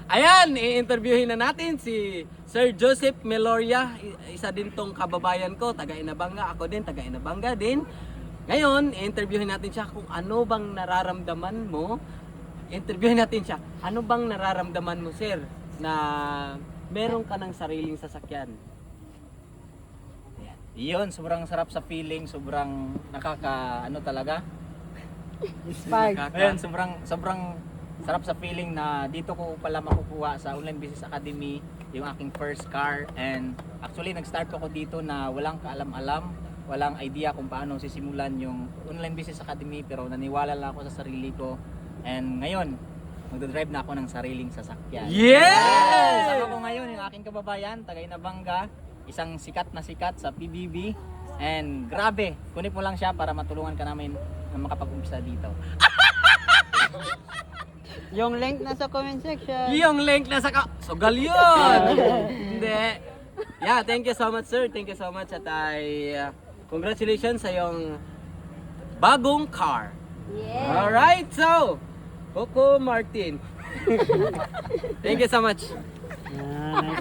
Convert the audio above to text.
Ayan, i-interviewin na natin si Sir Joseph Meloria. Isa din tong kababayan ko, taga Inabanga. Ako din, taga Inabanga din. Ngayon, i-interviewin natin siya kung ano bang nararamdaman mo. Interviewin natin siya. Ano bang nararamdaman mo, sir, na meron ka ng sariling sasakyan? Iyon, sobrang sarap sa feeling, sobrang ano talaga. Ayun, sobrang sarap sa feeling na dito ko pala makukuha sa Online Business Academy yung aking first car. And actually, nag-start ako dito na walang kaalam-alam, walang idea kung paano sisimulan yung Online Business Academy, pero naniwala lang ako sa sarili ko. And ngayon, magdadrive na ako ng sariling sasakyan. Yes! Kasama ko ngayon yung aking kababayan, taga Inabanga, isang sikat na sikat sa PBB. And grabe, kunin mo lang siya para matulungan ka namin na makapag-umpisa dito. Yung link nasa comment section. Yung link na sa sugal yun! Hindi. Yeah, thank you so much, sir. Thank you so much. At congratulations sa yung bagong car. Yes. Alright, so, Coco Martin. Thank you so much. Yan.